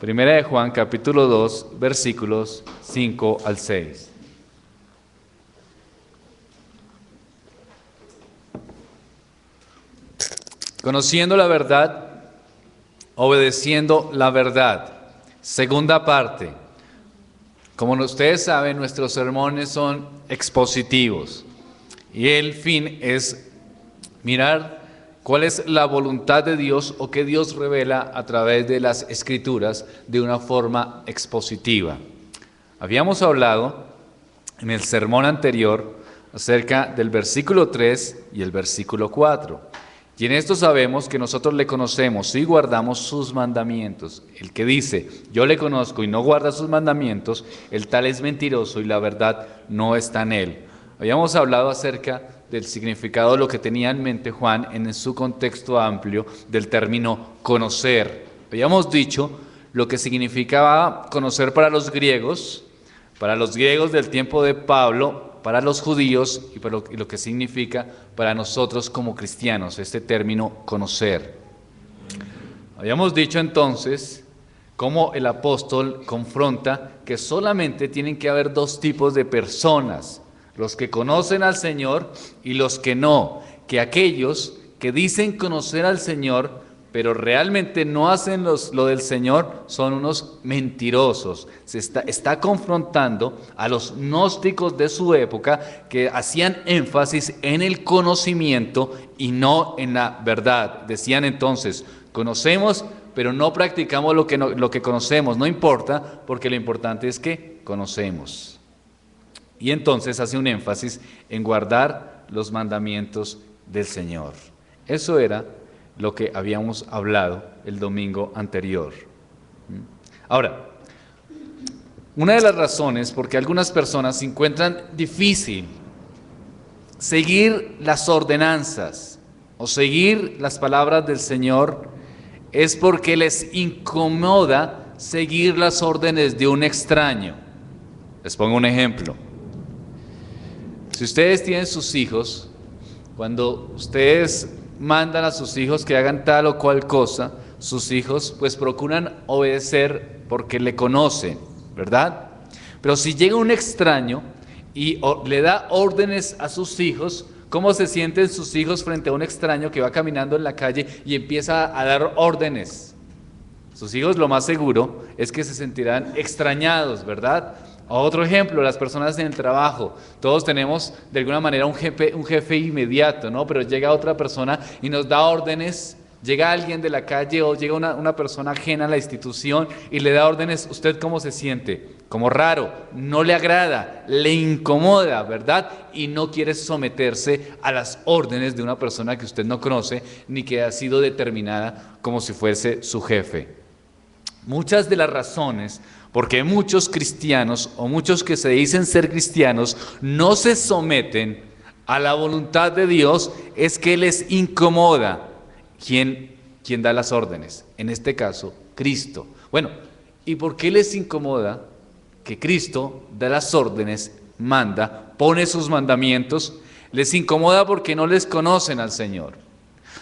Primera de Juan, capítulo 2, versículos 5 al 6. Conociendo la verdad, obedeciendo la verdad. Segunda parte. Como ustedes saben, nuestros sermones son expositivos. Y el fin es mirar cuál es la voluntad de Dios o qué Dios revela a través de las Escrituras de una forma expositiva. Habíamos hablado en el sermón anterior acerca del versículo 3 y el versículo 4. Y en esto sabemos que nosotros le conocemos y guardamos sus mandamientos. El que dice, yo le conozco y no guarda sus mandamientos, el tal es mentiroso y la verdad no está en él. Habíamos hablado acerca del significado de lo que tenía en mente Juan en su contexto amplio del término conocer. Habíamos dicho lo que significaba conocer para los griegos del tiempo de Pablo, para los judíos y lo que significa para nosotros como cristianos, este término conocer. Habíamos dicho entonces cómo el apóstol confronta que solamente tienen que haber dos tipos de personas, los que conocen al Señor y los que no, que aquellos que dicen conocer al Señor, pero realmente no hacen lo del Señor, son unos mentirosos. Se está confrontando a los gnósticos de su época que hacían énfasis en el conocimiento y no en la verdad. Decían entonces, conocemos, pero no practicamos lo que conocemos. No importa, porque lo importante es que conocemos. Y entonces hace un énfasis en guardar los mandamientos del Señor. Eso era lo que habíamos hablado el domingo anterior. Ahora, una de las razones por que algunas personas encuentran difícil seguir las ordenanzas o seguir las palabras del Señor es porque les incomoda seguir las órdenes de un extraño. Les pongo un ejemplo. Si ustedes tienen sus hijos, cuando ustedes mandan a sus hijos que hagan tal o cual cosa, sus hijos pues procuran obedecer porque le conocen, ¿verdad? Pero si llega un extraño y le da órdenes a sus hijos, ¿cómo se sienten sus hijos frente a un extraño que va caminando en la calle y empieza a dar órdenes? Sus hijos, lo más seguro es que se sentirán extrañados, ¿verdad? Otro ejemplo, las personas en el trabajo. Todos tenemos de alguna manera un jefe inmediato, ¿no? Pero llega otra persona y nos da órdenes. Llega alguien de la calle o llega una persona ajena a la institución y le da órdenes. ¿Usted cómo se siente? Como raro, no le agrada, le incomoda, ¿verdad? Y no quiere someterse a las órdenes de una persona que usted no conoce ni que ha sido determinada como si fuese su jefe. Muchas de las razones porque muchos cristianos o muchos que se dicen ser cristianos no se someten a la voluntad de Dios es que les incomoda quien da las órdenes, en este caso Cristo. Bueno, ¿y por qué les incomoda que Cristo da las órdenes, manda, pone sus mandamientos? Les incomoda porque no les conocen al Señor.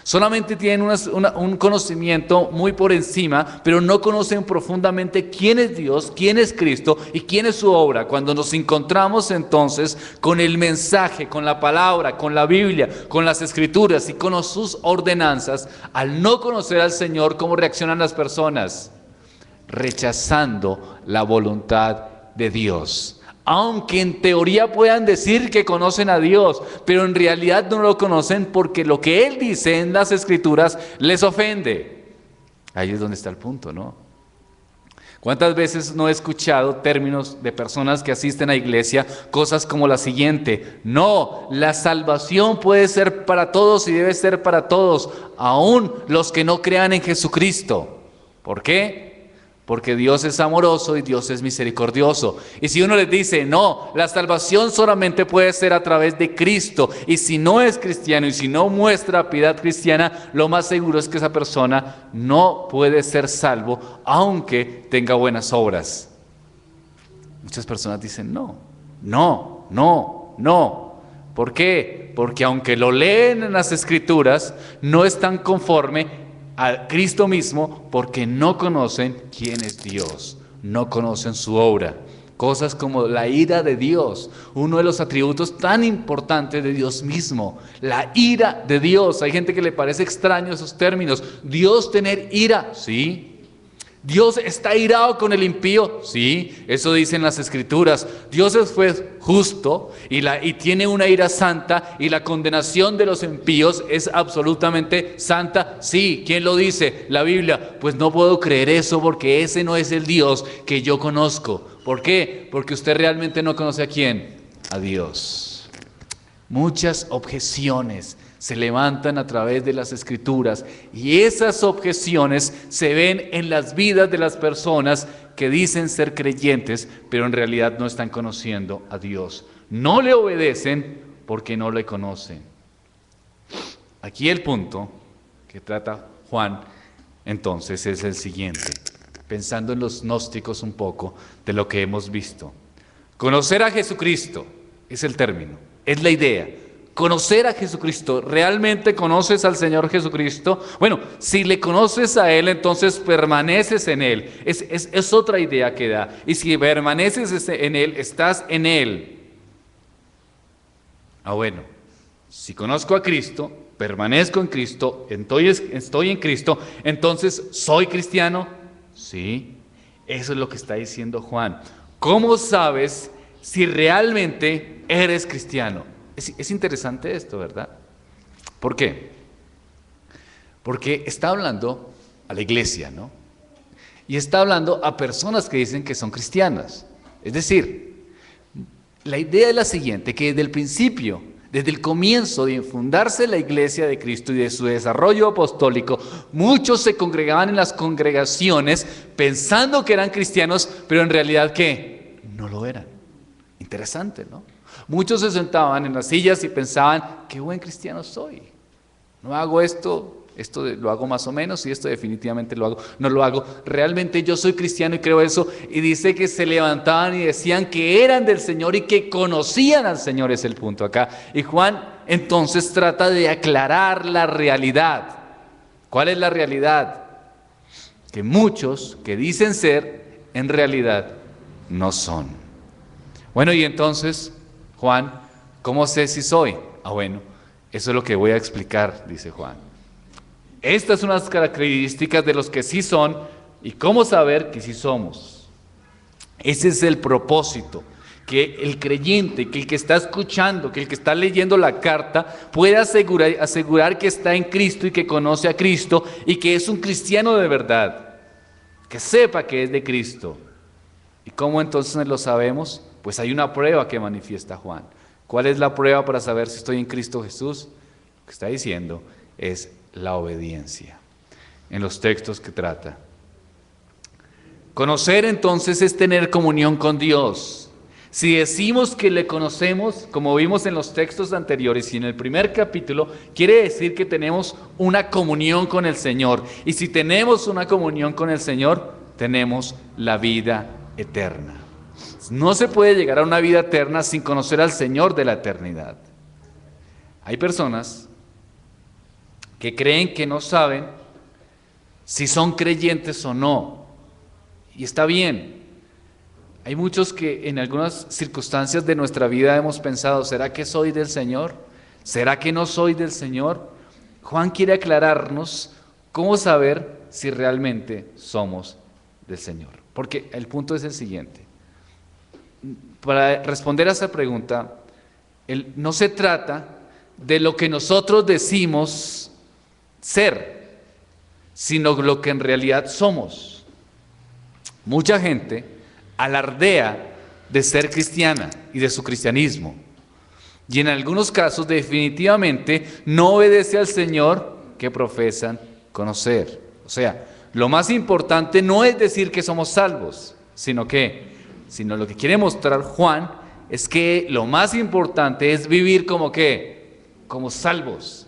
Solamente tienen un conocimiento muy por encima, pero no conocen profundamente quién es Dios, quién es Cristo y quién es su obra. Cuando nos encontramos entonces con el mensaje, con la palabra, con la Biblia, con las Escrituras y con sus ordenanzas, al no conocer al Señor, ¿cómo reaccionan las personas? Rechazando la voluntad de Dios. Aunque en teoría puedan decir que conocen a Dios, pero en realidad no lo conocen porque lo que Él dice en las Escrituras les ofende. Ahí es donde está el punto, ¿no? ¿Cuántas veces no he escuchado términos de personas que asisten a iglesia, cosas como la siguiente? No, la salvación puede ser para todos y debe ser para todos, aún los que no crean en Jesucristo. ¿Por qué? Porque Dios es amoroso y Dios es misericordioso. Y si uno les dice, no, la salvación solamente puede ser a través de Cristo, y si no es cristiano y si no muestra piedad cristiana, lo más seguro es que esa persona no puede ser salvo, aunque tenga buenas obras. Muchas personas dicen, no. ¿Por qué? Porque aunque lo leen en las Escrituras, no están conforme a Cristo mismo porque no conocen quién es Dios, no conocen su obra. Cosas como la ira de Dios, uno de los atributos tan importantes de Dios mismo, la ira de Dios. Hay gente que le parece extraño esos términos. Dios tener ira, sí. Dios está irado con el impío, sí, eso dicen las Escrituras. Dios fue justo y tiene una ira santa, y la condenación de los impíos es absolutamente santa, sí. ¿Quién lo dice? La Biblia. Pues no puedo creer eso, porque ese no es el Dios que yo conozco. ¿Por qué? Porque usted realmente no conoce a quién, a Dios. Muchas objeciones se levantan a través de las Escrituras, y esas objeciones se ven en las vidas de las personas que dicen ser creyentes, pero en realidad no están conociendo a Dios. No le obedecen porque no le conocen. Aquí el punto que trata Juan entonces es el siguiente, pensando en los gnósticos un poco de lo que hemos visto. Conocer a Jesucristo es el término, es la idea. Conocer a Jesucristo. ¿Realmente conoces al Señor Jesucristo? Bueno, si le conoces a Él, entonces permaneces en Él. Es otra idea que da. Y si permaneces en Él, estás en Él. Bueno, si conozco a Cristo, permanezco en Cristo, estoy en Cristo, entonces ¿soy cristiano? Sí, eso es lo que está diciendo Juan. ¿Cómo sabes si realmente eres cristiano? Es interesante esto, ¿verdad? ¿Por qué? Porque está hablando a la iglesia, ¿no? Y está hablando a personas que dicen que son cristianas. Es decir, la idea es la siguiente, que desde el principio, desde el comienzo de fundarse la iglesia de Cristo y de su desarrollo apostólico, muchos se congregaban en las congregaciones pensando que eran cristianos, pero en realidad, ¿qué? No lo eran. Interesante, ¿no? Muchos se sentaban en las sillas y pensaban, qué buen cristiano soy. No hago esto lo hago más o menos, y esto definitivamente lo hago, no lo hago. Realmente yo soy cristiano y creo eso. Y dice que se levantaban y decían que eran del Señor y que conocían al Señor, es el punto acá. Y Juan entonces trata de aclarar la realidad. ¿Cuál es la realidad? Que muchos que dicen ser, en realidad no son. Bueno, y entonces, Juan, ¿cómo sé si soy? Bueno, eso es lo que voy a explicar, dice Juan. Estas son las características de los que sí son y cómo saber que sí somos. Ese es el propósito, que el creyente, que el que está escuchando, que el que está leyendo la carta pueda asegurar que está en Cristo y que conoce a Cristo y que es un cristiano de verdad, que sepa que es de Cristo. ¿Y cómo entonces lo sabemos? Pues hay una prueba que manifiesta Juan. ¿Cuál es la prueba para saber si estoy en Cristo Jesús? Lo que está diciendo es la obediencia en los textos que trata. Conocer entonces es tener comunión con Dios. Si decimos que le conocemos, como vimos en los textos anteriores y en el primer capítulo, quiere decir que tenemos una comunión con el Señor. Y si tenemos una comunión con el Señor, tenemos la vida eterna. No se puede llegar a una vida eterna sin conocer al Señor de la eternidad. Hay personas que creen que no saben si son creyentes o no. Y está bien. Hay muchos que en algunas circunstancias de nuestra vida hemos pensado, ¿será que soy del Señor? ¿Será que no soy del Señor? Juan quiere aclararnos cómo saber si realmente somos del Señor. Porque el punto es el siguiente. Para responder a esa pregunta, no se trata de lo que nosotros decimos ser, sino lo que en realidad somos. Mucha gente alardea de ser cristiana y de su cristianismo, y en algunos casos definitivamente no obedece al Señor que profesan conocer. O sea, lo más importante no es decir que somos salvos, sino lo que quiere mostrar Juan es que lo más importante es vivir como ¿qué? Como salvos.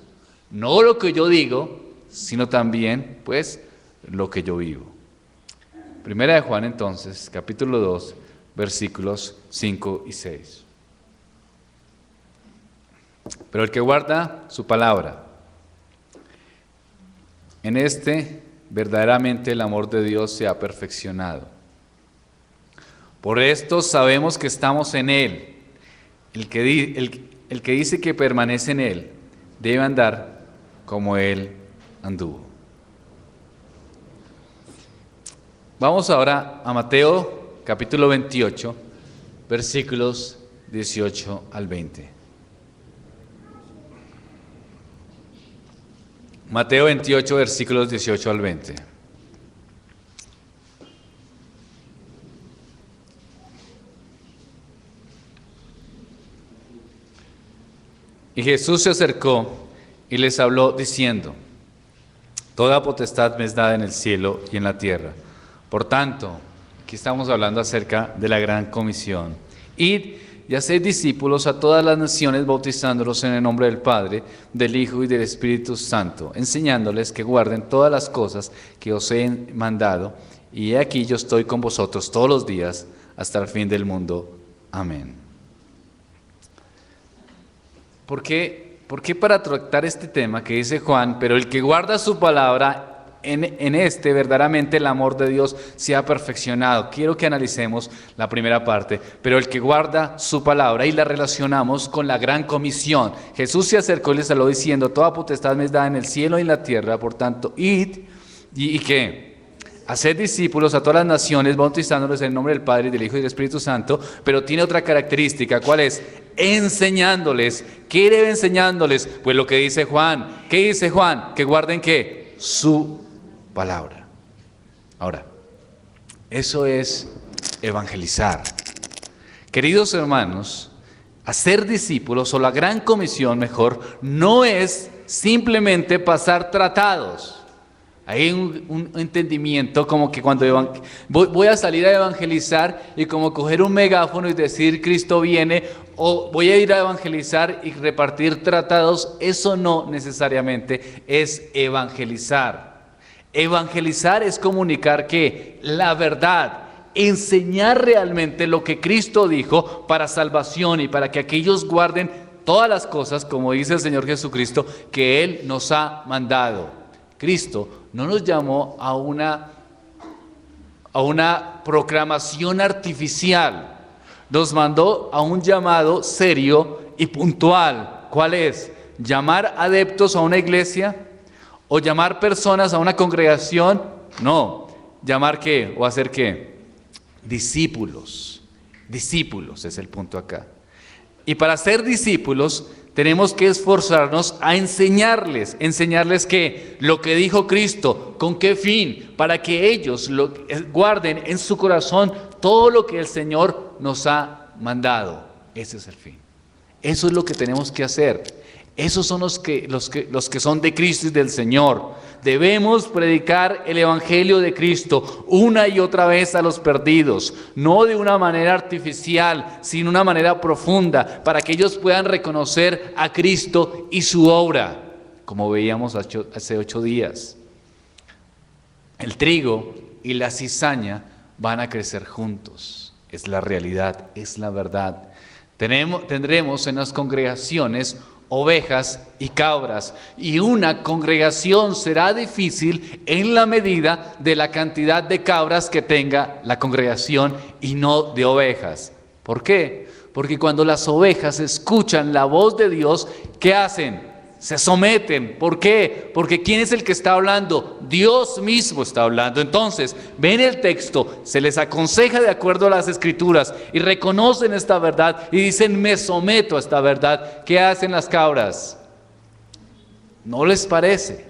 No lo que yo digo, sino también, pues, lo que yo vivo. Primera de Juan, entonces, capítulo 2, versículos 5 y 6. Pero el que guarda su palabra, En este verdaderamente el amor de Dios se ha perfeccionado. Por esto sabemos que estamos en Él. El que dice que permanece en Él debe andar como Él anduvo. Vamos ahora a Mateo capítulo 28, versículos 18 al 20. Mateo 28, versículos 18 al 20. Y Jesús se acercó y les habló diciendo: Toda potestad me es dada en el cielo y en la tierra. Por tanto, aquí estamos hablando acerca de la gran comisión. Id y haced discípulos a todas las naciones, bautizándolos en el nombre del Padre, del Hijo y del Espíritu Santo, enseñándoles que guarden todas las cosas que os he mandado. Y he aquí yo estoy con vosotros todos los días hasta el fin del mundo. Amén. ¿Por qué para tratar este tema que dice Juan, pero el que guarda su palabra, en este verdaderamente el amor de Dios se ha perfeccionado? Quiero que analicemos la primera parte, pero el que guarda su palabra, y la relacionamos con la gran comisión. Jesús se acercó y les habló diciendo: Toda potestad me es dada en el cielo y en la tierra, por tanto, id, ¿y qué? Haced discípulos a todas las naciones, bautizándolos en el nombre del Padre, del Hijo y del Espíritu Santo, pero tiene otra característica. ¿Cuál es? Enseñándoles. ¿Qué debe enseñándoles? Pues lo que dice Juan. ¿Qué dice Juan? Que guarden ¿qué? Su palabra. Ahora, eso es evangelizar. Queridos hermanos, hacer discípulos, o la gran comisión mejor, no es simplemente pasar tratados. Hay un entendimiento como que cuando voy a salir a evangelizar y como coger un megáfono y decir Cristo viene, o voy a ir a evangelizar y repartir tratados. Eso no necesariamente es evangelizar. Evangelizar es comunicar que la verdad, enseñar realmente lo que Cristo dijo para salvación y para que aquellos guarden todas las cosas, como dice el Señor Jesucristo, que Él nos ha mandado. Cristo no nos llamó a una proclamación artificial, nos mandó a un llamado serio y puntual. ¿Cuál es? ¿Llamar adeptos a una iglesia? ¿O llamar personas a una congregación? No. ¿Llamar qué? ¿O hacer qué? Discípulos. Discípulos es el punto acá. Y para ser discípulos tenemos que esforzarnos a enseñarles que lo que dijo Cristo, ¿con qué fin? Para que ellos guarden en su corazón todo lo que el Señor nos ha mandado. Ese es el fin. Eso es lo que tenemos que hacer. Esos son los que son de Cristo y del Señor. Debemos predicar el Evangelio de Cristo una y otra vez a los perdidos, no de una manera artificial, sino una manera profunda, para que ellos puedan reconocer a Cristo y su obra, como veíamos hace 8 días. El trigo y la cizaña van a crecer juntos. Es la realidad, es la verdad. Tendremos en las congregaciones ovejas y cabras, y una congregación será difícil en la medida de la cantidad de cabras que tenga la congregación y no de ovejas. ¿Por qué? Porque cuando las ovejas escuchan la voz de Dios, ¿qué hacen? Se someten. ¿Por qué? Porque ¿quién es el que está hablando? Dios mismo está hablando. Entonces, ven el texto, se les aconseja de acuerdo a las Escrituras y reconocen esta verdad y dicen: me someto a esta verdad. ¿Qué hacen las cabras? ¿No les parece?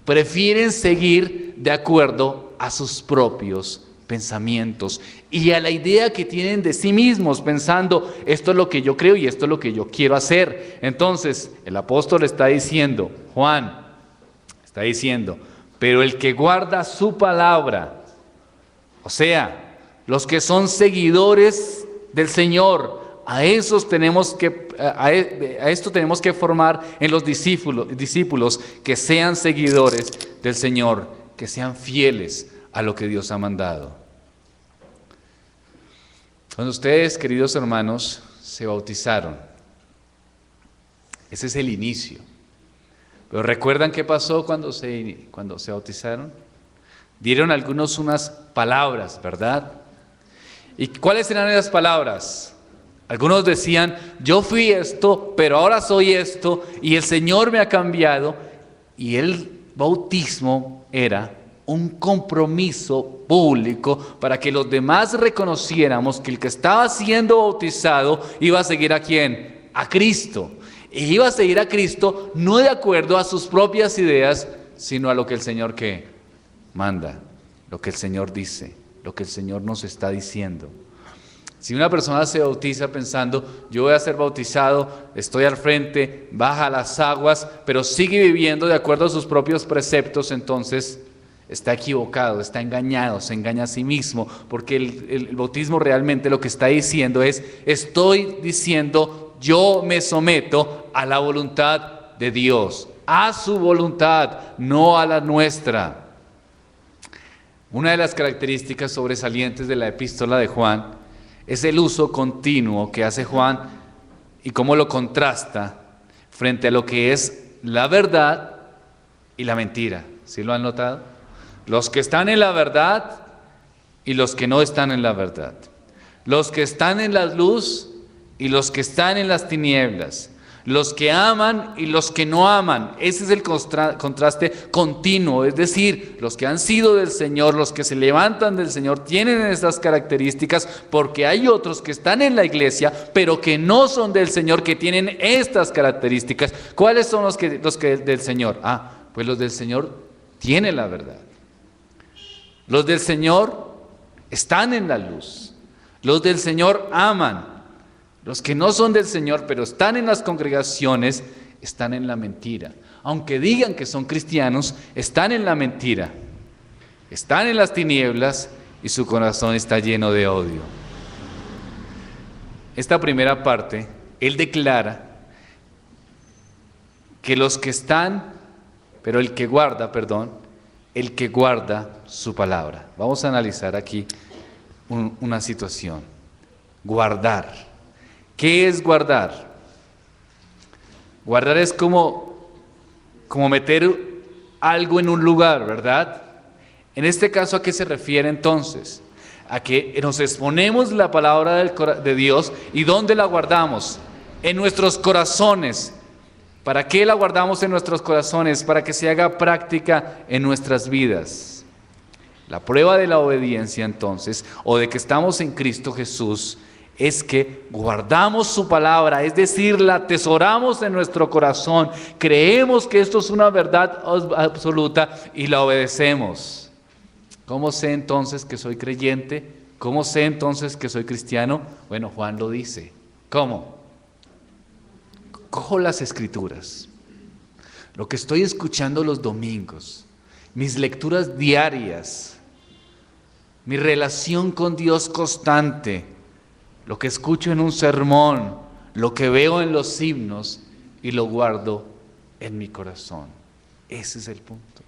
Prefieren seguir de acuerdo a sus propios pensamientos y a la idea que tienen de sí mismos, pensando: esto es lo que yo creo y esto es lo que yo quiero hacer. Entonces el apóstol está diciendo, Juan está diciendo: pero el que guarda su palabra, o sea, los que son seguidores del Señor, a esto tenemos que formar en los discípulos que sean seguidores del Señor, que sean fieles a lo que Dios ha mandado. Cuando ustedes, queridos hermanos, se bautizaron, ese es el inicio. Pero ¿recuerdan qué pasó cuando se bautizaron? Dieron algunos unas palabras, ¿verdad? ¿Y cuáles eran esas palabras? Algunos decían, yo fui esto, pero ahora soy esto, y el Señor me ha cambiado. Y el bautismo era un compromiso público para que los demás reconociéramos que el que estaba siendo bautizado iba a seguir ¿a quién? A Cristo. Y iba a seguir a Cristo no de acuerdo a sus propias ideas, sino a lo que el Señor ¿qué? Manda, lo que el Señor dice, lo que el Señor nos está diciendo. Si una persona se bautiza pensando, yo voy a ser bautizado, estoy al frente, baja las aguas, pero sigue viviendo de acuerdo a sus propios preceptos, entonces está equivocado, está engañado, se engaña a sí mismo, porque el bautismo realmente lo que está diciendo es, estoy diciendo, yo me someto a la voluntad de Dios, a su voluntad, no a la nuestra. Una de las características sobresalientes de la epístola de Juan es el uso continuo que hace Juan y cómo lo contrasta frente a lo que es la verdad y la mentira. ¿Sí lo han notado? Los que están en la verdad y los que no están en la verdad. Los que están en la luz y los que están en las tinieblas. Los que aman y los que no aman. Ese es el contraste continuo, es decir, los que han sido del Señor, los que se levantan del Señor, tienen estas características, porque hay otros que están en la iglesia, pero que no son del Señor, que tienen estas características. ¿Cuáles son los que del Señor? Pues los del Señor tienen la verdad. Los del Señor están en la luz. Los del Señor aman. Los que no son del Señor, pero están en las congregaciones, están en la mentira. Aunque digan que son cristianos, están en la mentira. Están en las tinieblas y su corazón está lleno de odio. Esta primera parte, él declara que los que están, pero el que guarda su palabra. Vamos a analizar aquí una situación. Guardar. ¿Qué es guardar? Guardar es como meter algo en un lugar, ¿verdad? En este caso, ¿a qué se refiere entonces? A que nos exponemos la palabra de Dios y ¿dónde la guardamos? En nuestros corazones. ¿Para qué la guardamos en nuestros corazones? Para que se haga práctica en nuestras vidas. La prueba de la obediencia entonces, o de que estamos en Cristo Jesús, es que guardamos su palabra, es decir, la atesoramos en nuestro corazón, creemos que esto es una verdad absoluta y la obedecemos. ¿Cómo sé entonces que soy creyente? ¿Cómo sé entonces que soy cristiano? Bueno, Juan lo dice. ¿Cómo? Cojo las escrituras, lo que estoy escuchando los domingos, mis lecturas diarias, mi relación con Dios constante, lo que escucho en un sermón, lo que veo en los himnos y lo guardo en mi corazón. Ese es el punto.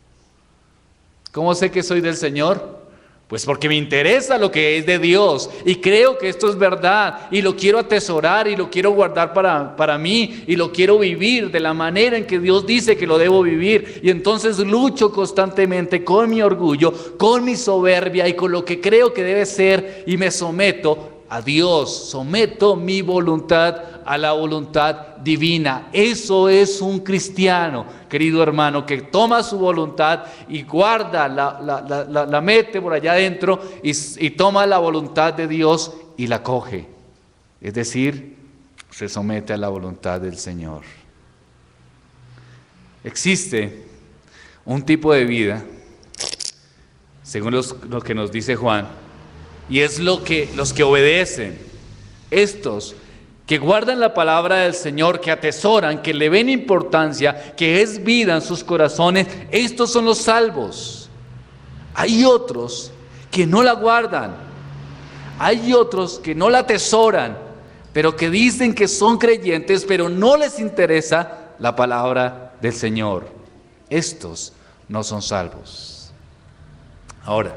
¿Cómo sé que soy del Señor? Pues porque me interesa lo que es de Dios y creo que esto es verdad y lo quiero atesorar y lo quiero guardar para mí y lo quiero vivir de la manera en que Dios dice que lo debo vivir. Y entonces lucho constantemente con mi orgullo, con mi soberbia y con lo que creo que debe ser y me someto a Dios, someto mi voluntad a la voluntad divina. Eso es un cristiano, querido hermano, que toma su voluntad y guarda, la mete por allá adentro y toma la voluntad de Dios y la coge. Es decir, se somete a la voluntad del Señor. Existe un tipo de vida, según lo que nos dice Juan, y es los que obedecen, estos que guardan la palabra del Señor, que atesoran, que le ven importancia, que es vida en sus corazones, estos son los salvos. Hay otros que no la guardan, hay otros que no la atesoran, pero que dicen que son creyentes, pero no les interesa la palabra del Señor. Estos no son salvos. Ahora,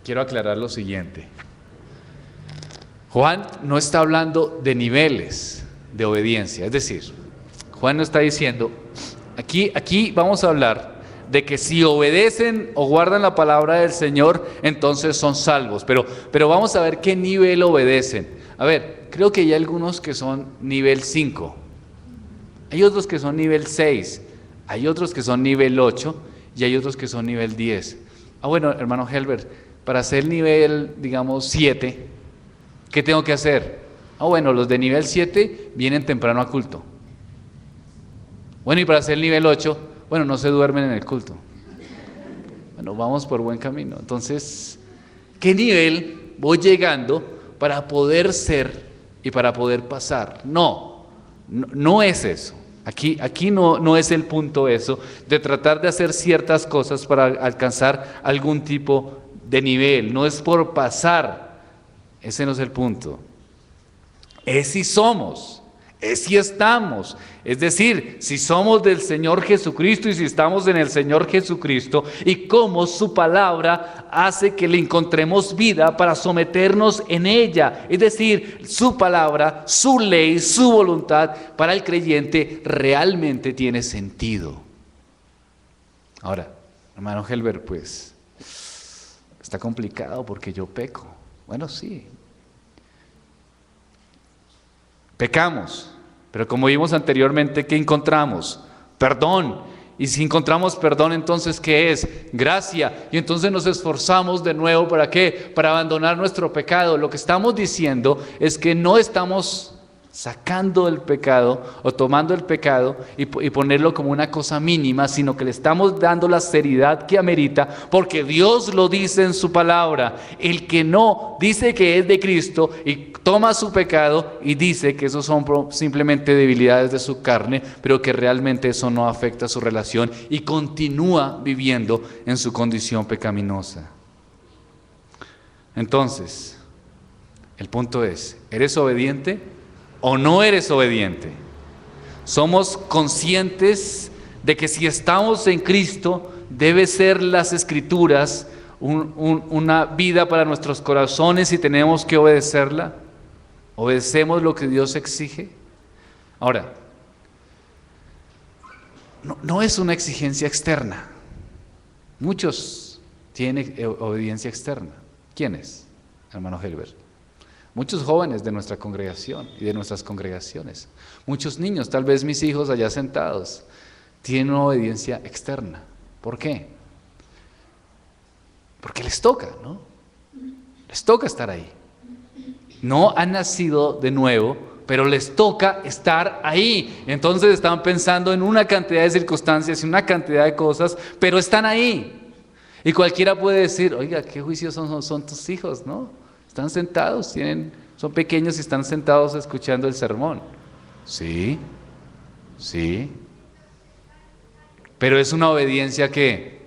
quiero aclarar lo siguiente. Juan no está hablando de niveles de obediencia. Es decir, Juan no está diciendo, Aquí vamos a hablar de que si obedecen o guardan la palabra del Señor, entonces son salvos. Pero vamos a ver qué nivel obedecen. A ver, creo que hay algunos que son nivel 5. Hay otros que son nivel 6. Hay otros que son nivel 8. Y hay otros que son nivel 10. Bueno, hermano Helbert, para ser nivel, digamos, 7, ¿qué tengo que hacer? Bueno, los de nivel 7 vienen temprano a culto. Bueno, y para ser nivel 8, bueno, no se duermen en el culto. Bueno, vamos por buen camino. Entonces, ¿qué nivel voy llegando para poder ser y para poder pasar? No es eso. Aquí no es el punto eso, de tratar de hacer ciertas cosas para alcanzar algún tipo de nivel. No es por pasar. Ese no es el punto. Es si somos, es si estamos. Es decir, si somos del Señor Jesucristo y si estamos en el Señor Jesucristo y cómo su palabra hace que le encontremos vida para someternos en ella. Es decir, su palabra, su ley, su voluntad para el creyente realmente tiene sentido. Ahora, hermano Helbert, pues está complicado porque yo peco. Bueno, sí. Pecamos. Pero como vimos anteriormente, ¿qué encontramos? Perdón. Y si encontramos perdón, entonces, ¿qué es? Gracia. Y entonces nos esforzamos de nuevo, ¿para qué? Para abandonar nuestro pecado. Lo que estamos diciendo es que no estamos sacando el pecado o tomando el pecado y ponerlo como una cosa mínima, sino que le estamos dando la seriedad que amerita, porque Dios lo dice en su palabra. El que no dice que es de Cristo y toma su pecado y dice que esos son simplemente debilidades de su carne, pero que realmente eso no afecta su relación y continúa viviendo en su condición pecaminosa. Entonces, el punto es, ¿eres obediente o no eres obediente? Somos conscientes de que si estamos en Cristo, debe ser las Escrituras una vida para nuestros corazones y tenemos que obedecerla. ¿Obedecemos lo que Dios exige? Ahora, no es una exigencia externa. Muchos tienen obediencia externa. ¿Quiénes, hermano Helbert? Muchos jóvenes de nuestra congregación y de nuestras congregaciones. Muchos niños, tal vez mis hijos allá sentados, tienen una obediencia externa. ¿Por qué? Porque les toca, ¿no? Les toca estar ahí. No han nacido de nuevo, pero les toca estar ahí. Entonces están pensando en una cantidad de circunstancias y una cantidad de cosas, pero están ahí. Y cualquiera puede decir, oiga, qué juiciosos son tus hijos, ¿no? Están sentados, son pequeños y están sentados escuchando el sermón. Sí. Pero es una obediencia que,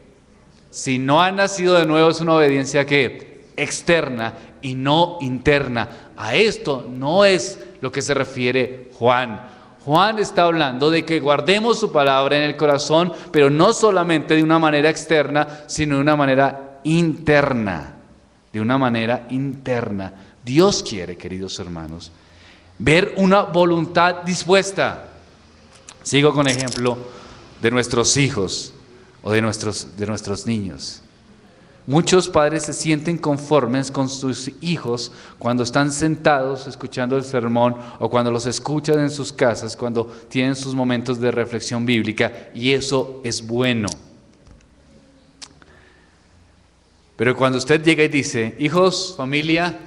si no han nacido de nuevo, es una obediencia que externa y no interna. A esto no es lo que se refiere Juan. Juan está hablando de que guardemos su palabra en el corazón, pero no solamente de una manera externa, sino de una manera interna. De una manera interna. Dios quiere, queridos hermanos, ver una voluntad dispuesta. Sigo con ejemplo de nuestros hijos o de nuestros niños. Muchos padres se sienten conformes con sus hijos cuando están sentados escuchando el sermón o cuando los escuchan en sus casas, cuando tienen sus momentos de reflexión bíblica, y eso es bueno. Pero cuando usted llega y dice, hijos, familia,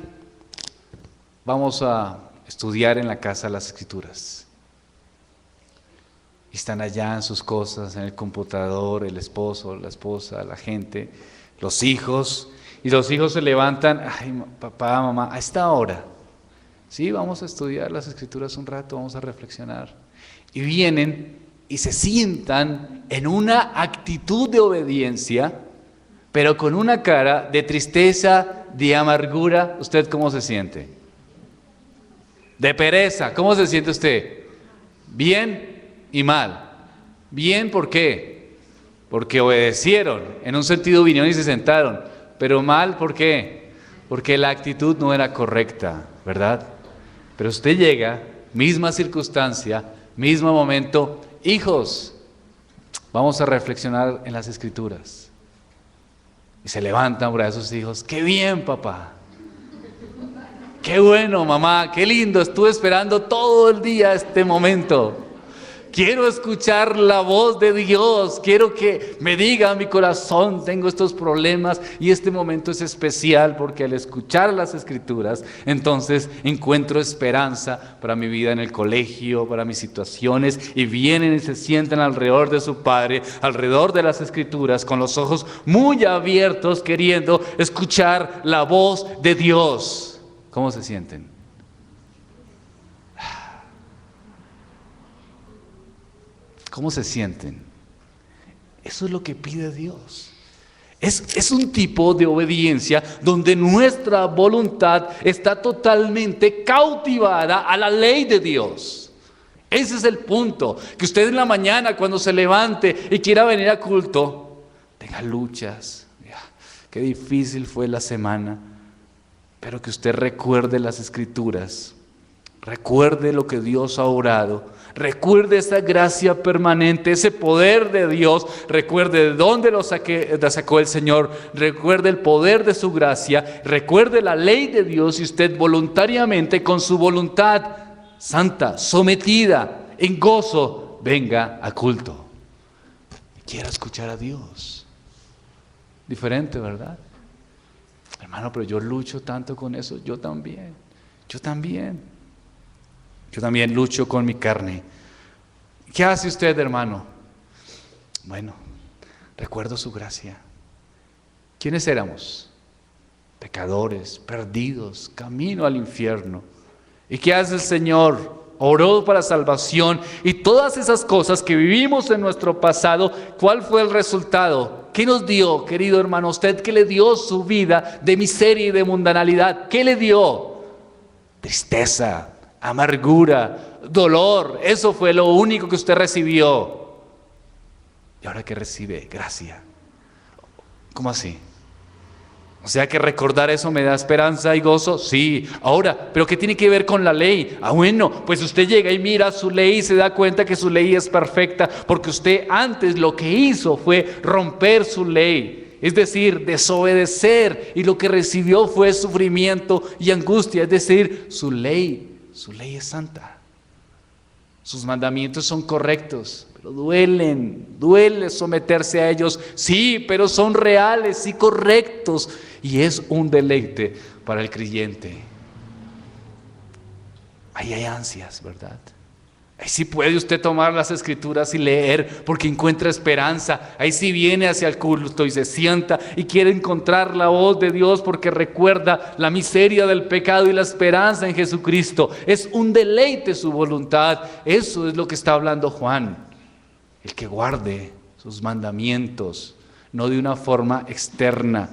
vamos a estudiar en la casa las Escrituras. Y están allá en sus cosas, en el computador, el esposo, la esposa, la gente, los hijos. Y los hijos se levantan, ay, papá, mamá, a esta hora. Sí, vamos a estudiar las Escrituras un rato, vamos a reflexionar. Y vienen y se sientan en una actitud de obediencia, pero con una cara de tristeza, de amargura. ¿Usted cómo se siente? De pereza. ¿Cómo se siente usted? Bien y mal. Bien, ¿por qué? Porque obedecieron. En un sentido vinieron y se sentaron. Pero mal, ¿por qué? Porque la actitud no era correcta, ¿verdad? Pero usted llega, misma circunstancia, mismo momento. Hijos, Vamos a reflexionar en las Escrituras. Y se levantan por ahí sus hijos. ¡Qué bien, papá! ¡Qué bueno, mamá! ¡Qué lindo! Estuve esperando todo el día este momento. Quiero escuchar la voz de Dios. Quiero que me diga a mi corazón, tengo estos problemas y este momento es especial porque al escuchar las Escrituras, entonces encuentro esperanza para mi vida en el colegio, para mis situaciones, y vienen y se sientan alrededor de su padre, alrededor de las Escrituras, con los ojos muy abiertos, queriendo escuchar la voz de Dios. ¿Cómo se sienten? ¿Cómo se sienten? Eso es lo que pide Dios. Es un tipo de obediencia donde nuestra voluntad está totalmente cautivada a la ley de Dios. Ese es el punto. Que usted en la mañana, cuando se levante y quiera venir a culto, tenga luchas. Qué difícil fue la semana. Pero que usted recuerde las Escrituras. Recuerde lo que Dios ha orado. Recuerde esa gracia permanente, ese poder de Dios. Recuerde de dónde lo sacó el Señor. Recuerde el poder de su gracia. Recuerde la ley de Dios y usted voluntariamente, con su voluntad santa, sometida, en gozo, venga a culto. Y quiera escuchar a Dios. Diferente, ¿verdad? Hermano, pero yo lucho tanto con eso. Yo también lucho con mi carne. ¿Qué hace usted, hermano? Bueno, recuerdo su gracia. ¿Quiénes éramos? Pecadores, perdidos, camino al infierno. ¿Y qué hace el Señor? Oró para salvación y todas esas cosas que vivimos en nuestro pasado. ¿Cuál fue el resultado? ¿Qué nos dio, querido hermano? Usted que le dio su vida de miseria y de mundanalidad. ¿Qué le dio? Tristeza, amargura, dolor. Eso fue lo único que usted recibió. ¿Y ahora qué recibe? Gracia. ¿Cómo así? O sea que recordar eso me da esperanza y gozo. Sí, ahora, ¿pero qué tiene que ver con la ley? Bueno, pues usted llega y mira su ley y se da cuenta que su ley es perfecta, porque usted antes lo que hizo fue romper su ley, es decir, desobedecer, y lo que recibió fue sufrimiento y angustia. Es decir, su ley es santa. Sus mandamientos son correctos, pero duele someterse a ellos. Sí, pero son reales y correctos, y es un deleite para el creyente. Ahí hay ansias, ¿verdad? Ahí sí puede usted tomar las Escrituras y leer porque encuentra esperanza. Ahí sí viene hacia el culto y se sienta y quiere encontrar la voz de Dios porque recuerda la miseria del pecado y la esperanza en Jesucristo. Es un deleite su voluntad. Eso es lo que está hablando Juan. El que guarde sus mandamientos, no de una forma externa.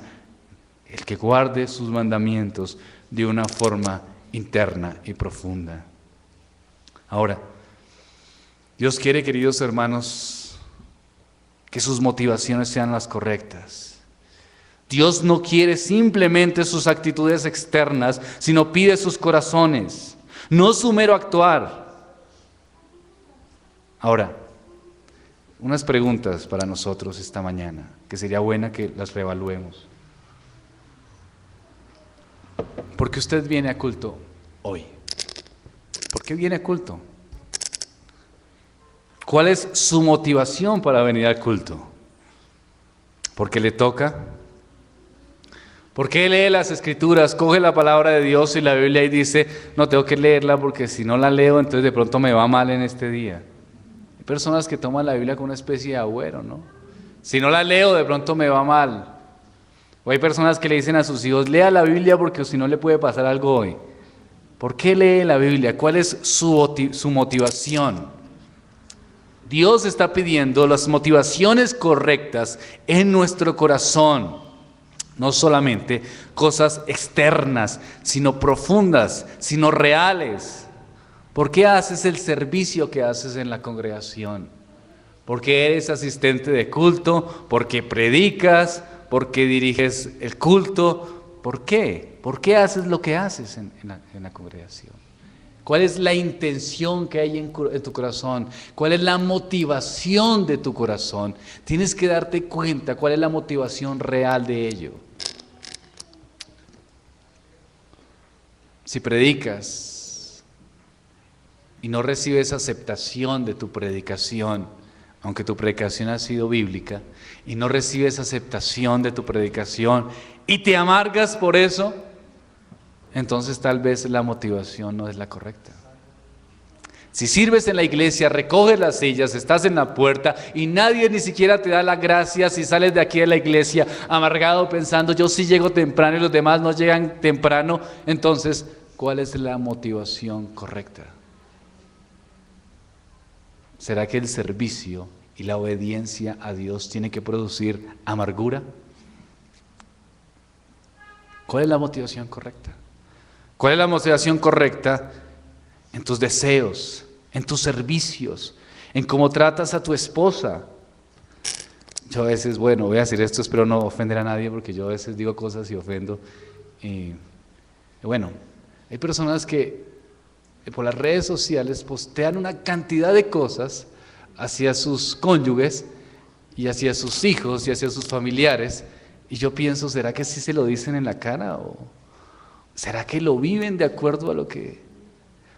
El que guarde sus mandamientos de una forma interna y profunda. Ahora, Dios quiere, queridos hermanos, que sus motivaciones sean las correctas. Dios no quiere simplemente sus actitudes externas, sino pide sus corazones, no su mero actuar. Ahora, unas preguntas para nosotros esta mañana, que sería buena que las reevaluemos. ¿Por qué usted viene a culto hoy? ¿Por qué viene a culto? ¿Cuál es su motivación para venir al culto? ¿Porque le toca? ¿Por qué lee las Escrituras, coge la palabra de Dios y la Biblia y dice, no, tengo que leerla porque si no la leo, entonces de pronto me va mal en este día? Hay personas que toman la Biblia como una especie de agüero, ¿no? Si no la leo, de pronto me va mal. O hay personas que le dicen a sus hijos, lea la Biblia porque si no le puede pasar algo hoy. ¿Por qué lee la Biblia? ¿Cuál es su motivación? Dios está pidiendo las motivaciones correctas en nuestro corazón. No solamente cosas externas, sino profundas, sino reales. ¿Por qué haces el servicio que haces en la congregación? ¿Porque eres asistente de culto? ¿Porque predicas? ¿Porque diriges el culto? ¿Por qué? ¿Por qué haces lo que haces en la congregación? ¿Cuál es la intención que hay en tu corazón? ¿Cuál es la motivación de tu corazón? Tienes que darte cuenta cuál es la motivación real de ello. Si predicas y no recibes aceptación de tu predicación, aunque tu predicación ha sido bíblica, y no recibes aceptación de tu predicación y te amargas por eso, entonces tal vez la motivación no es la correcta. Si sirves en la iglesia, recoges las sillas, estás en la puerta y nadie ni siquiera te da las gracias y sales de aquí de la iglesia amargado pensando yo sí llego temprano y los demás no llegan temprano, entonces ¿cuál es la motivación correcta? ¿Será que el servicio y la obediencia a Dios tiene que producir amargura? ¿Cuál es la motivación correcta? ¿Cuál es la motivación correcta en tus deseos, en tus servicios, en cómo tratas a tu esposa? Yo a veces, voy a decir esto, espero no ofender a nadie porque yo a veces digo cosas y ofendo. Hay personas que por las redes sociales postean una cantidad de cosas hacia sus cónyuges y hacia sus hijos y hacia sus familiares, y yo pienso, ¿será que sí se lo dicen en la cara o será que lo viven de acuerdo a lo que...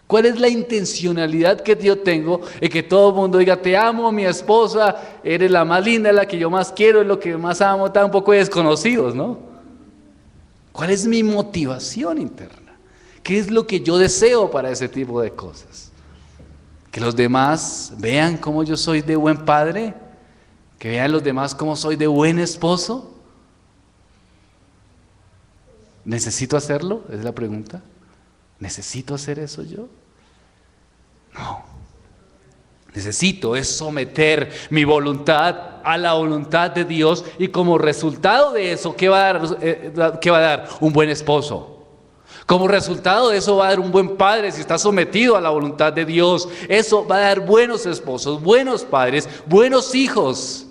¿Cuál es la intencionalidad que yo tengo en que todo el mundo diga, te amo, mi esposa, eres la más linda, la que yo más quiero, es lo que más amo, tan poco desconocidos, ¿no? ¿Cuál es mi motivación interna? ¿Qué es lo que yo deseo para ese tipo de cosas? ¿Que los demás vean cómo yo soy de buen padre? ¿Que vean los demás cómo soy de buen esposo? ¿Necesito hacerlo? Es la pregunta. ¿Necesito hacer eso yo? No. Necesito es someter mi voluntad a la voluntad de Dios y como resultado de eso, ¿qué va a dar? Un buen esposo. Como resultado de eso va a dar un buen padre si está sometido a la voluntad de Dios. Eso va a dar buenos esposos, buenos padres, buenos hijos.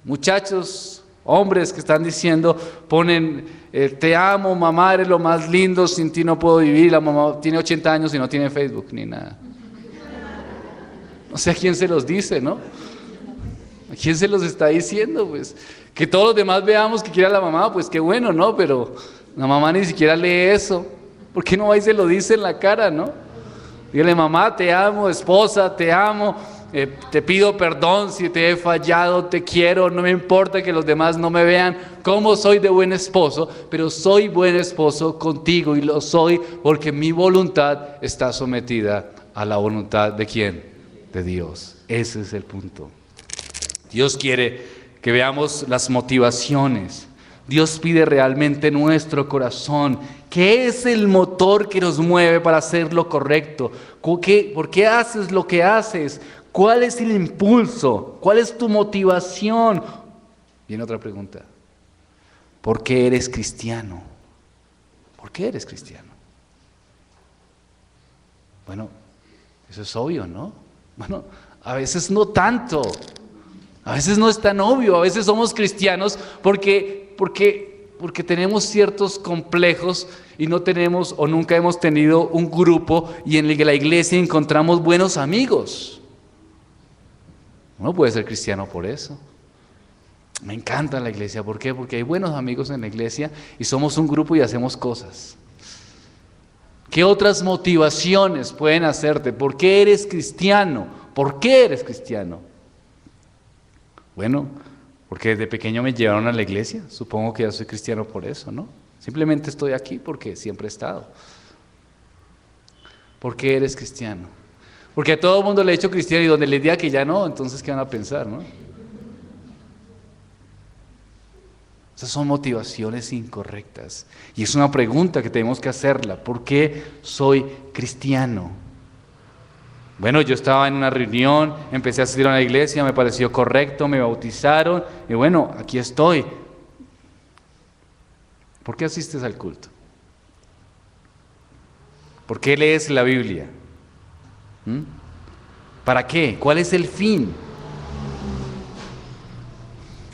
Muchachos, hombres que están diciendo, ponen, te amo mamá, eres lo más lindo, sin ti no puedo vivir. La mamá tiene 80 años y no tiene Facebook ni nada. No sé a quién se los dice, ¿no? ¿A quién se los está diciendo? Pues que todos los demás veamos que quiere a la mamá, pues qué bueno, ¿no? Pero la mamá ni siquiera lee eso. ¿Por qué no va y se lo dice en la cara, no? Dígale, mamá, te amo, esposa, te amo, te pido perdón si te he fallado, te quiero, no me importa que los demás no me vean cómo soy de buen esposo, pero soy buen esposo contigo y lo soy porque mi voluntad está sometida a la voluntad ¿de quién? De Dios. Ese es el punto. Dios quiere que veamos las motivaciones. Dios pide realmente nuestro corazón. ¿Qué es el motor que nos mueve para hacer lo correcto? ¿Por qué haces lo que haces? ¿Cuál es el impulso? ¿Cuál es tu motivación? Viene otra pregunta. ¿Por qué eres cristiano? ¿Por qué eres cristiano? Bueno, eso es obvio, ¿no? Bueno, a veces no tanto. A veces no es tan obvio. A veces somos cristianos porque tenemos ciertos complejos y no tenemos o nunca hemos tenido un grupo y en la iglesia encontramos buenos amigos. Uno puede ser cristiano por eso. Me encanta la iglesia. ¿Por qué? Porque hay buenos amigos en la iglesia y somos un grupo y hacemos cosas. ¿Qué otras motivaciones pueden hacerte? ¿Por qué eres cristiano? ¿Por qué eres cristiano? Bueno, porque desde pequeño me llevaron a la iglesia. Supongo que ya soy cristiano por eso, ¿no? Simplemente estoy aquí porque siempre he estado. ¿Por qué eres cristiano? Porque a todo el mundo le he hecho cristiano y donde les diga que ya no, entonces ¿qué van a pensar, no? Esas son motivaciones incorrectas. Y es una pregunta que tenemos que hacerla. ¿Por qué soy cristiano? Bueno, yo estaba en una reunión, empecé a asistir a una iglesia, me pareció correcto, me bautizaron y bueno, aquí estoy. ¿Por qué asistes al culto? ¿Por qué lees la Biblia? ¿Para qué? ¿Cuál es el fin?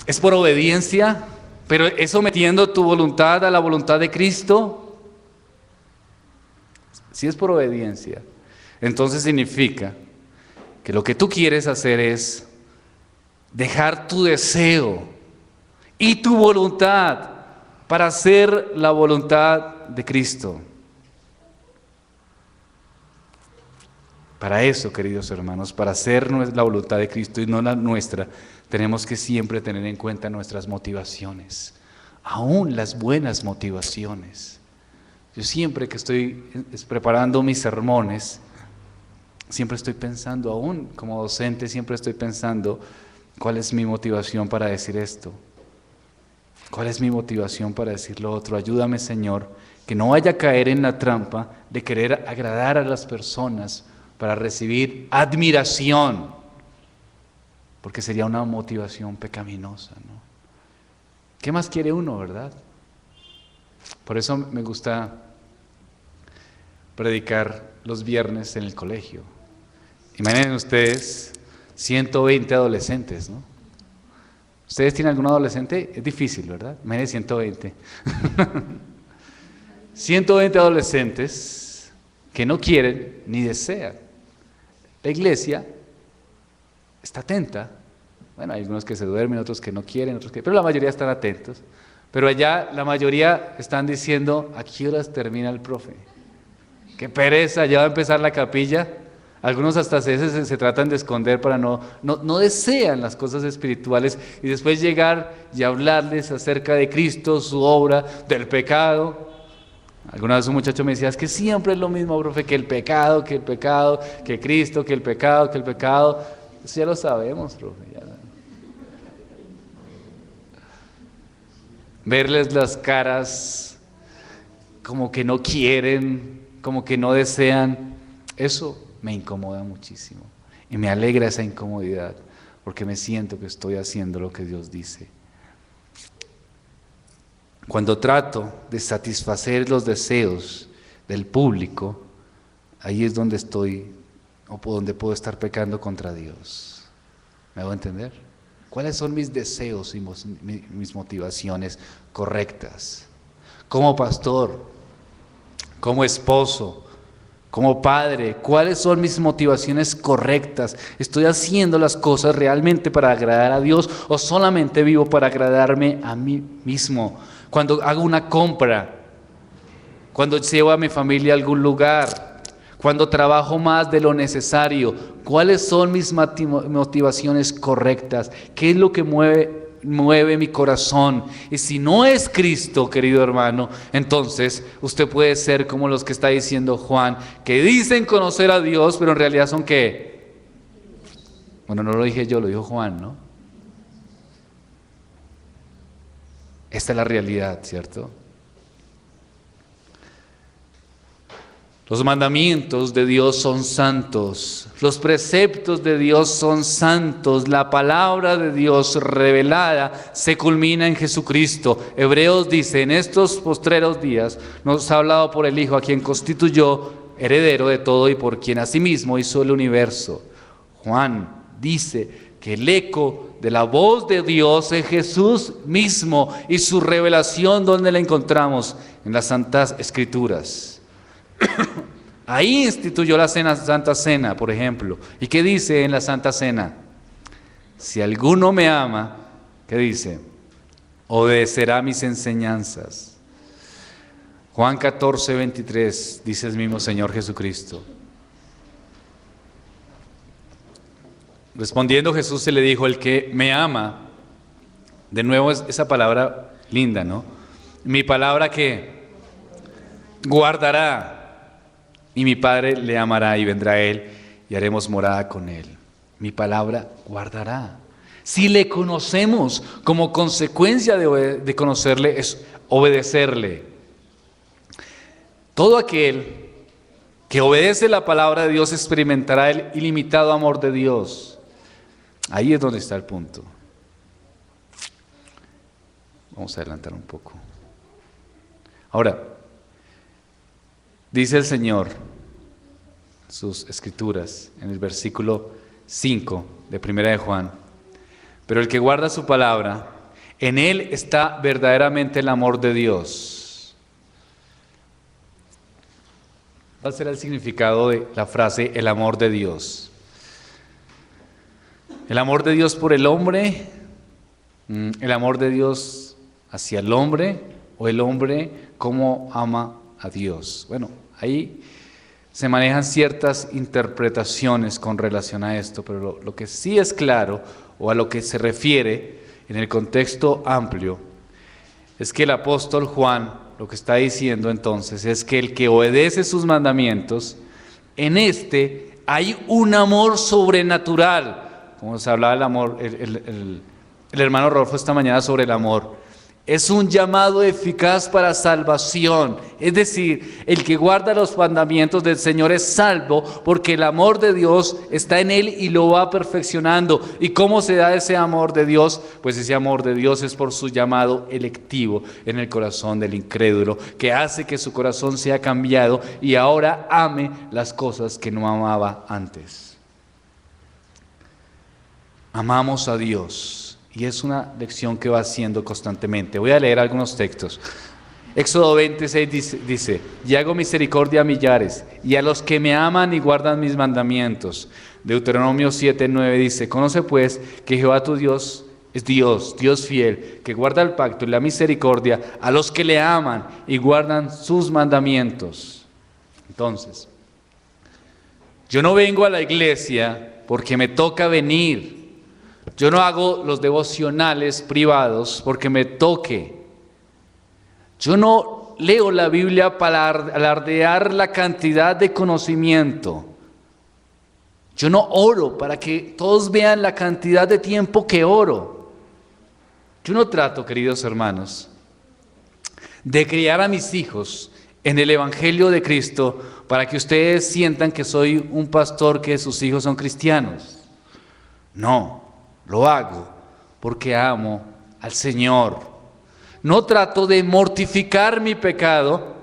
¿Es por obediencia? ¿Pero es sometiendo tu voluntad a la voluntad de Cristo? Si es por obediencia, entonces significa que lo que tú quieres hacer es dejar tu deseo y tu voluntad para hacer la voluntad de Cristo. Para eso, queridos hermanos, para hacer la voluntad de Cristo y no la nuestra, tenemos que siempre tener en cuenta nuestras motivaciones, aún las buenas motivaciones. Yo siempre que estoy preparando mis sermones, siempre estoy pensando, aún como docente, siempre estoy pensando, ¿cuál es mi motivación para decir esto? ¿Cuál es mi motivación para decir lo otro? Ayúdame, Señor, que no vaya a caer en la trampa de querer agradar a las personas para recibir admiración, porque sería una motivación pecaminosa, ¿no? ¿Qué más quiere uno, verdad? Por eso me gusta predicar los viernes en el colegio. Imaginen ustedes 120 adolescentes, ¿no? ¿Ustedes tienen algún adolescente? Es difícil, ¿verdad? Imaginen 120. 120 adolescentes que no quieren ni desean. La iglesia está atenta. Bueno, hay algunos que se duermen, otros que no quieren, pero la mayoría están atentos. Pero allá la mayoría están diciendo, ¿a qué horas termina el profe? ¡Qué pereza! Ya va a empezar la capilla. Algunos hasta se tratan de esconder para no desean las cosas espirituales y después llegar y hablarles acerca de Cristo, su obra, del pecado. Alguna vez un muchacho me decía, es que siempre es lo mismo, profe, que el pecado, que Cristo, que el pecado. Eso ya lo sabemos, profe. Verles las caras como que no quieren, como que no desean, eso me incomoda muchísimo. Y me alegra esa incomodidad, porque me siento que estoy haciendo lo que Dios dice. Cuando trato de satisfacer los deseos del público, ahí es donde estoy, o donde puedo estar pecando contra Dios. ¿Me hago entender? ¿Cuáles son mis deseos y mis motivaciones correctas? Como pastor, como esposo, como padre, ¿cuáles son mis motivaciones correctas? ¿Estoy haciendo las cosas realmente para agradar a Dios o solamente vivo para agradarme a mí mismo? Cuando hago una compra, cuando llevo a mi familia a algún lugar, cuando trabajo más de lo necesario, ¿cuáles son mis motivaciones correctas? ¿Qué es lo que mueve mi corazón? Y si no es Cristo, querido hermano, entonces usted puede ser como los que está diciendo Juan, que dicen conocer a Dios, pero en realidad son ¿qué? Bueno, no lo dije yo, lo dijo Juan, ¿no? Esta es la realidad, ¿cierto? Los mandamientos de Dios son santos, los preceptos de Dios son santos, la palabra de Dios revelada se culmina en Jesucristo. Hebreos dice, en estos postreros días nos ha hablado por el Hijo, a quien constituyó heredero de todo y por quien asimismo hizo el universo. Juan dice que el eco de la voz de Dios es Jesús mismo y su revelación, ¿dónde la encontramos? En las Santas Escrituras. Ahí instituyó la Santa Cena, por ejemplo. ¿Y qué dice en la Santa Cena? Si alguno me ama, ¿qué dice? Obedecerá mis enseñanzas. Juan 14, 23, dice el mismo Señor Jesucristo. Respondiendo Jesús se le dijo, el que me ama, de nuevo es esa palabra linda, ¿no? Mi palabra que guardará, y mi Padre le amará y vendrá a él y haremos morada con él. Mi palabra guardará. Si le conocemos, como consecuencia de conocerle es obedecerle. Todo aquel que obedece la palabra de Dios experimentará el ilimitado amor de Dios. Ahí es donde está el punto. Vamos a adelantar un poco. Ahora, dice el Señor, sus escrituras, en el versículo 5 de 1 de Juan, pero el que guarda su palabra, en él está verdaderamente el amor de Dios. ¿Cuál será el significado de la frase el amor de Dios? El amor de Dios por el hombre, el amor de Dios hacia el hombre, o el hombre cómo ama a Dios. Bueno, ahí se manejan ciertas interpretaciones con relación a esto, pero lo que sí es claro, o a lo que se refiere en el contexto amplio, es que el apóstol Juan lo que está diciendo entonces es que el que obedece sus mandamientos, en este hay un amor sobrenatural. Como se hablaba el amor, el hermano Rodolfo esta mañana sobre el amor. Es un llamado eficaz para salvación. Es decir, el que guarda los mandamientos del Señor es salvo porque el amor de Dios está en él y lo va perfeccionando. ¿Y cómo se da ese amor de Dios? Pues ese amor de Dios es por su llamado electivo en el corazón del incrédulo, que hace que su corazón sea cambiado y ahora ame las cosas que no amaba antes. Amamos a Dios. Y es una lección que va haciendo constantemente. Voy a leer algunos textos. Éxodo 26 dice, y hago misericordia a millares, y a los que me aman y guardan mis mandamientos. Deuteronomio 7:9 dice, conoce pues que Jehová tu Dios es Dios, Dios fiel, que guarda el pacto y la misericordia a los que le aman y guardan sus mandamientos. Entonces, yo no vengo a la iglesia porque me toca venir. Yo no hago los devocionales privados porque me toque. Yo no leo la Biblia para alardear la cantidad de conocimiento. Yo no oro para que todos vean la cantidad de tiempo que oro. Yo no trato, queridos hermanos, de criar a mis hijos en el Evangelio de Cristo para que ustedes sientan que soy un pastor que sus hijos son cristianos. No. Lo hago porque amo al Señor. No trato de mortificar mi pecado,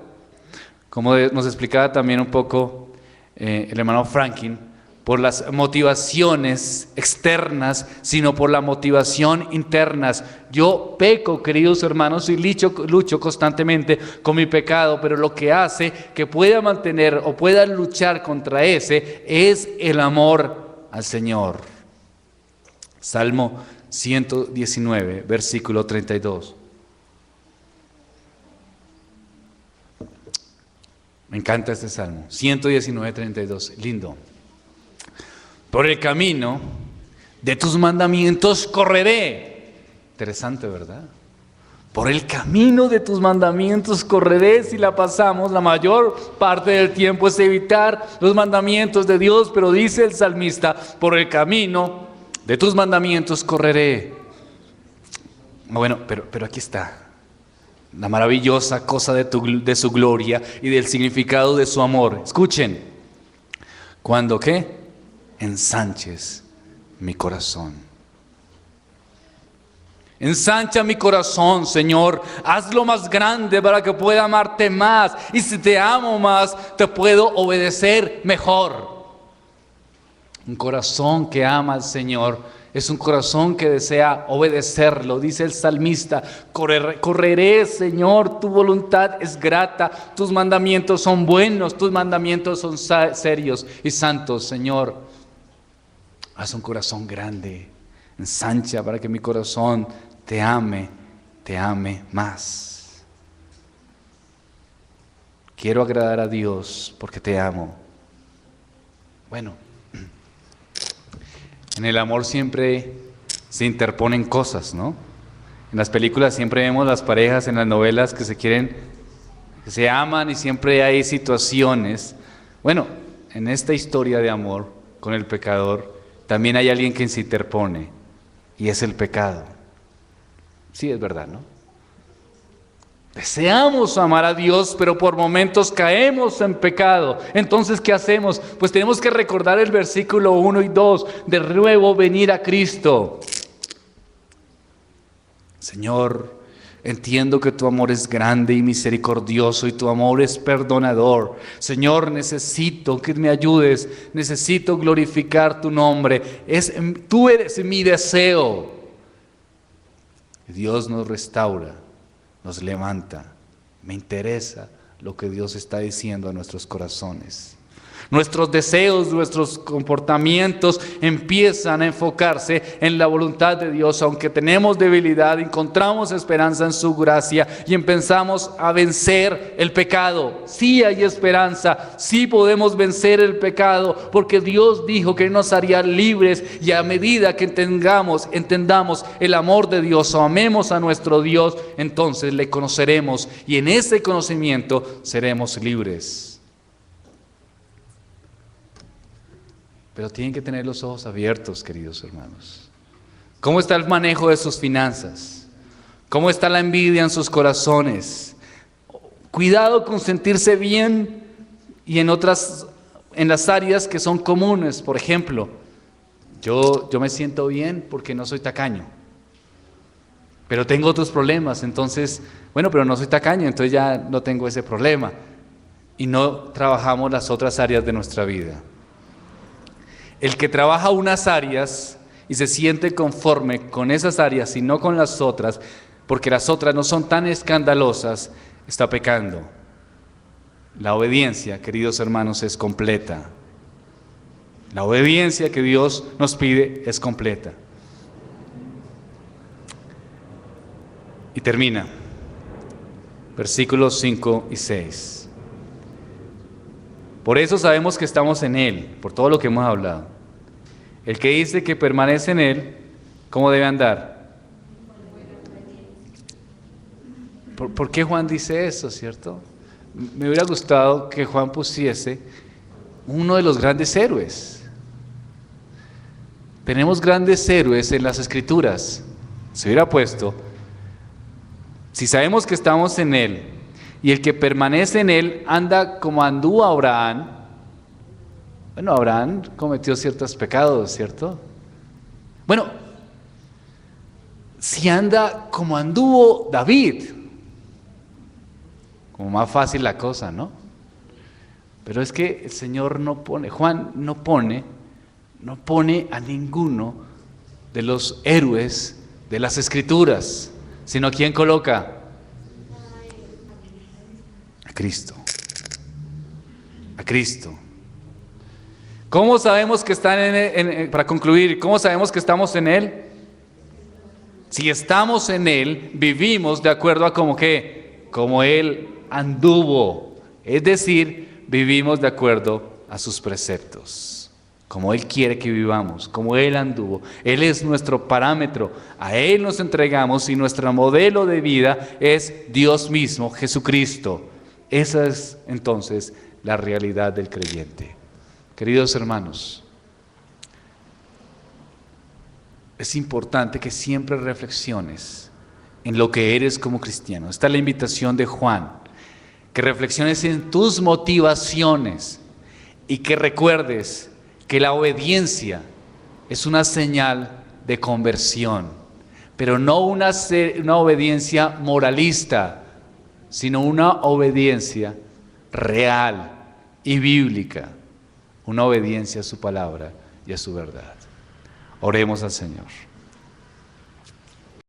como nos explicaba también un poco el hermano Franklin, por las motivaciones externas, sino por la motivación internas. Yo peco, queridos hermanos, y lucho constantemente con mi pecado, pero lo que hace que pueda mantener o pueda luchar contra ese es el amor al Señor. Salmo 119, versículo 32. Me encanta este salmo. 119, 32. Lindo. Por el camino de tus mandamientos correré. Interesante, ¿verdad? Por el camino de tus mandamientos correré. Si la pasamos, la mayor parte del tiempo es evitar los mandamientos de Dios, pero dice el salmista, por el camino de tus mandamientos correré. Bueno, pero aquí está la maravillosa cosa de su gloria y del significado de su amor. Escuchen, ¿cuándo qué? Ensanches mi corazón. Ensancha mi corazón, Señor. Hazlo más grande para que pueda amarte más. Y si te amo más, te puedo obedecer mejor. Un corazón que ama al Señor es un corazón que desea obedecerlo. Dice el salmista, correré, Señor, tu voluntad es grata, tus mandamientos son buenos, tus mandamientos son serios y santos, Señor. Haz un corazón grande, ensancha para que mi corazón te ame más. Quiero agradar a Dios porque te amo. Bueno, en el amor siempre se interponen cosas, ¿no? En las películas siempre vemos las parejas, en las novelas que se aman y siempre hay situaciones. Bueno, en esta historia de amor con el pecador, también hay alguien que se interpone y es el pecado. Sí, es verdad, ¿no? Deseamos amar a Dios, pero por momentos caemos en pecado. Entonces, ¿qué hacemos? Pues tenemos que recordar el versículo 1 y 2, de nuevo venir a Cristo. Señor, entiendo que tu amor es grande y misericordioso y tu amor es perdonador. Señor, necesito que me ayudes, necesito glorificar tu nombre. Tú eres mi deseo. Dios nos restaura, nos levanta. Me interesa lo que Dios está diciendo a nuestros corazones. Nuestros deseos, nuestros comportamientos empiezan a enfocarse en la voluntad de Dios. Aunque tenemos debilidad, encontramos esperanza en su gracia y empezamos a vencer el pecado. Sí hay esperanza, sí podemos vencer el pecado, porque Dios dijo que nos haría libres, y a medida que entendamos el amor de Dios o amemos a nuestro Dios, entonces le conoceremos y en ese conocimiento seremos libres. Pero tienen que tener los ojos abiertos, queridos hermanos. ¿Cómo está el manejo de sus finanzas? ¿Cómo está la envidia en sus corazones? Cuidado con sentirse bien y en las áreas que son comunes. Por ejemplo, yo me siento bien porque no soy tacaño. Pero tengo otros problemas, entonces, pero no soy tacaño, entonces ya no tengo ese problema. Y no trabajamos las otras áreas de nuestra vida. El que trabaja unas áreas y se siente conforme con esas áreas y no con las otras, porque las otras no son tan escandalosas, está pecando. La obediencia, queridos hermanos, es completa. La obediencia que Dios nos pide es completa. Y termina, versículos 5 y 6. Por eso sabemos que estamos en Él, por todo lo que hemos hablado. El que dice que permanece en Él, ¿cómo debe andar? ¿Por qué Juan dice eso, cierto? Me hubiera gustado que Juan pusiese uno de los grandes héroes. Tenemos grandes héroes en las Escrituras. Se hubiera puesto, si sabemos que estamos en Él, y el que permanece en Él anda como anduvo Abraham. Abraham cometió ciertos pecados, ¿cierto? Si anda como anduvo David, como más fácil la cosa, ¿no? Pero es que el Señor Juan no pone a ninguno de los héroes de las Escrituras, sino ¿quién coloca? A Cristo. A Cristo. ¿Cómo sabemos que están para concluir, cómo sabemos que estamos en Él? Si estamos en Él, vivimos de acuerdo a como Él anduvo. Es decir, vivimos de acuerdo a sus preceptos, como Él quiere que vivamos, como Él anduvo. Él es nuestro parámetro, a Él nos entregamos y nuestro modelo de vida es Dios mismo, Jesucristo. Esa es entonces la realidad del creyente. Queridos hermanos, es importante que siempre reflexiones en lo que eres como cristiano. Esta es la invitación de Juan, que reflexiones en tus motivaciones y que recuerdes que la obediencia es una señal de conversión, pero no una obediencia moralista, sino una obediencia real y bíblica, una obediencia a su palabra y a su verdad. Oremos al Señor.